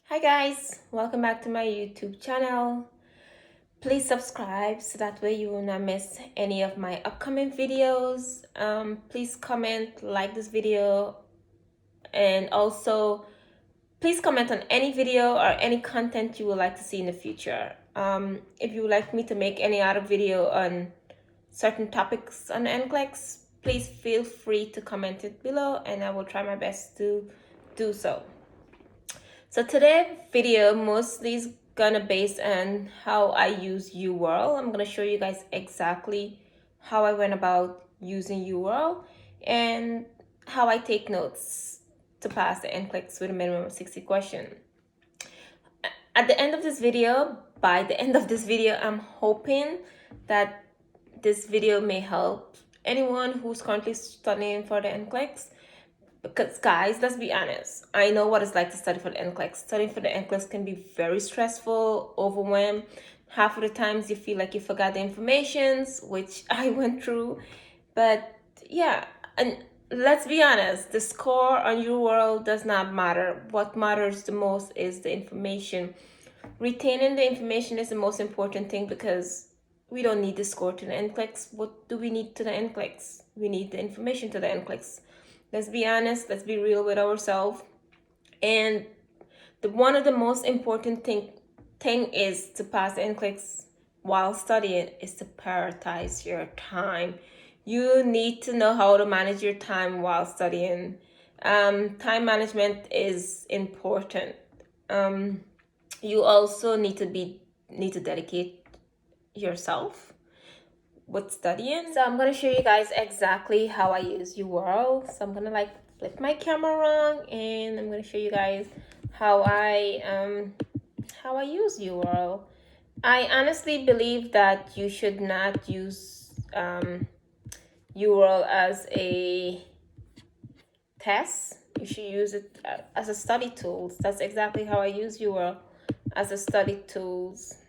Hi guys, welcome back to my YouTube channel. Please subscribe so that way you will not miss any of my upcoming videos. Please comment, like this video, and also please comment on any video or any content you would like to see in the future. If you would like me to make any other video on certain topics on NCLEX, please feel free to comment it below and I will try my best to do so. So today's video mostly is gonna base on how I use UWorld. I'm gonna show you guys exactly how I went about using UWorld and how I take notes to pass the NCLEX with a minimum of 60 questions. At the end of this video, by the end of this video, I'm hoping that this video may help anyone who's currently studying for the NCLEX. Because guys, let's be honest, I know what it's like to study for the NCLEX. Studying for the NCLEX can be very stressful, overwhelmed. Half of the times you feel like you forgot the informations, which I went through. But yeah, and let's be honest, the score on UWorld does not matter. What matters the most is the information. Retaining the information is the most important thing because we don't need the score to the NCLEX. What do we need to the NCLEX? We need the information to the NCLEX. Let's be honest, let's be real with ourselves. And one of the most important thing is to pass the NCLEX while studying is to prioritize your time. You need to know how to manage your time while studying. Time management is important. You also need to dedicate yourself with studying. So I'm gonna show you guys exactly how I use UWorld. So I'm gonna flip my camera around and I'm gonna show you guys how I use UWorld. I honestly believe that you should not use UWorld as a test. You should use it as a study tool. That's exactly how I use UWorld, as a study tools.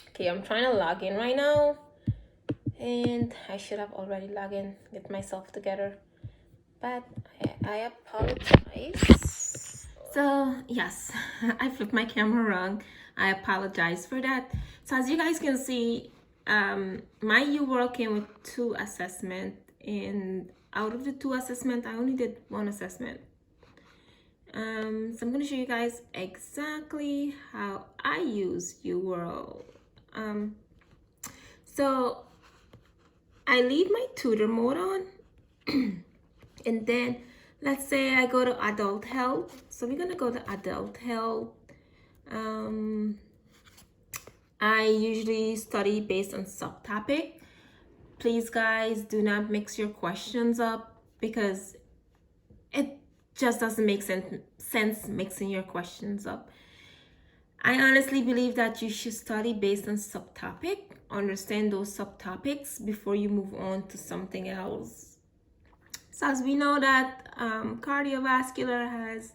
Okay, I'm trying to log in right now. And I should have already logged in, get myself together, but I apologize. So yes, I flipped my camera wrong. I apologize for that. So as you guys can see, my UWorld came with 2 assessments, and out of the 2 assessments, I only did 1 assessment. So I'm going to show you guys exactly how I use UWorld. So I leave my tutor mode on and then let's say I go to adult health. So we're gonna go to adult health. I usually study based on subtopic. Please guys, do not mix your questions up because it just doesn't make sense mixing your questions up. I honestly believe that you should study based on subtopic, understand those subtopics before you move on to something else. So as we know that cardiovascular has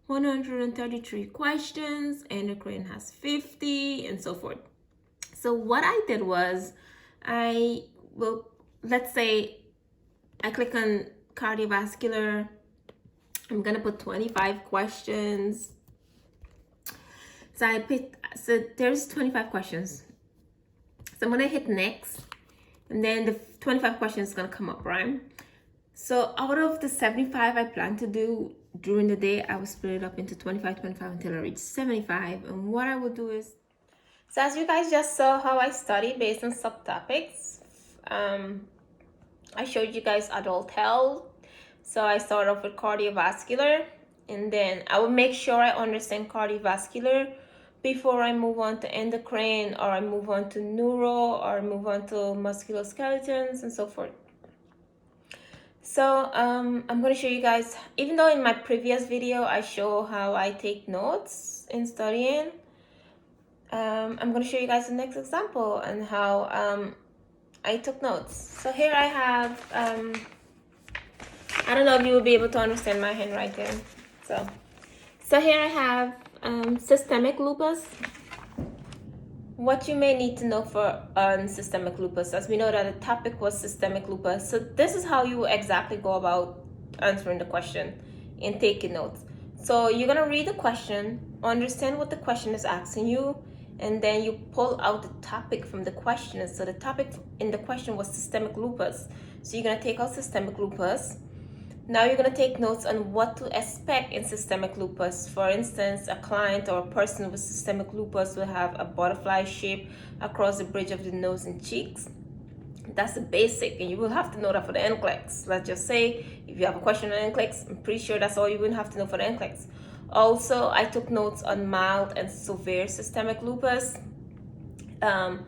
133 questions, endocrine has 50, and so forth. So what I did was, let's say I click on cardiovascular. I'm gonna put 25 questions. So there's 25 questions. So I'm gonna hit next, and then the 25 questions is gonna come up, right? So out of the 75 I plan to do during the day, I will split it up into 25 until I reach 75. And what I will do is, so as you guys just saw how I study based on subtopics, I showed you guys adult health. So I start off with cardiovascular, and then I will make sure I understand cardiovascular before I move on to endocrine, or I move on to neuro, or I move on to musculoskeletons and so forth. So I'm going to show you guys, even though in my previous video I show how I take notes in studying, I'm going to show you guys the next example and how I took notes. So here I have, I don't know if you will be able to understand my handwriting. So here I have systemic lupus. What you may need to know for systemic lupus, as we know that the topic was systemic lupus. So this is how you exactly go about answering the question and taking notes. So you're gonna read the question, understand what the question is asking you, and then you pull out the topic from the question. So the topic in the question was systemic lupus. So you're gonna take out systemic lupus. Now you're gonna take notes on what to expect in systemic lupus. For instance, a client or a person with systemic lupus will have a butterfly shape across the bridge of the nose and cheeks. That's the basic, and you will have to know that for the NCLEX. Let's just say if you have a question on NCLEX, I'm pretty sure that's all you will have to know for the NCLEX. Also, I took notes on mild and severe systemic lupus. A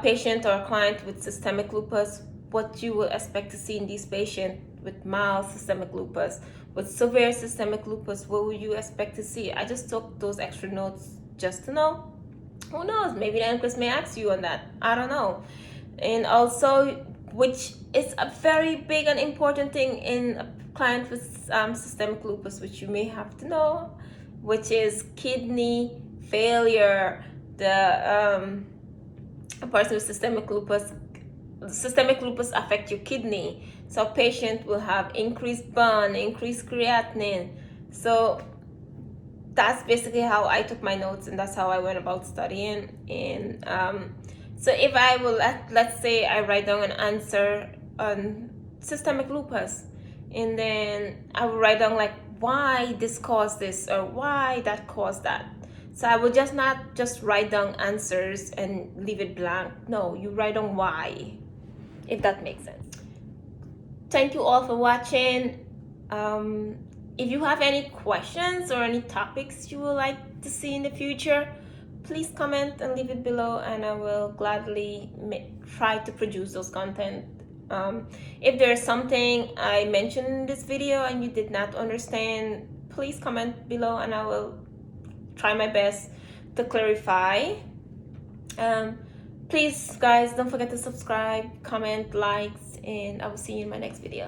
patient or a client with systemic lupus, what you will expect to see in these patients with mild systemic lupus. With severe systemic lupus, what will you expect to see? I just took those extra notes just to know. Who knows? Maybe the NCLEX may ask you on that. I don't know. And also, which is a very big and important thing in a client with systemic lupus, which you may have to know, which is kidney failure. A person with systemic lupus affect your kidney. So a patient will have increased burn, increased creatinine. So that's basically how I took my notes, and that's how I went about studying. And so if I will, let's say I write down an answer on systemic lupus, and then I will write down like why this caused this or why that caused that. So I will not just write down answers and leave it blank. No, you write down why, if that makes sense. Thank you all for watching. If you have any questions or any topics you would like to see in the future, please comment and leave it below, and I will gladly try to produce those content. If there's something I mentioned in this video and you did not understand, please comment below and I will try my best to clarify. Please guys, don't forget to subscribe, comment, likes, and I will see you in my next video.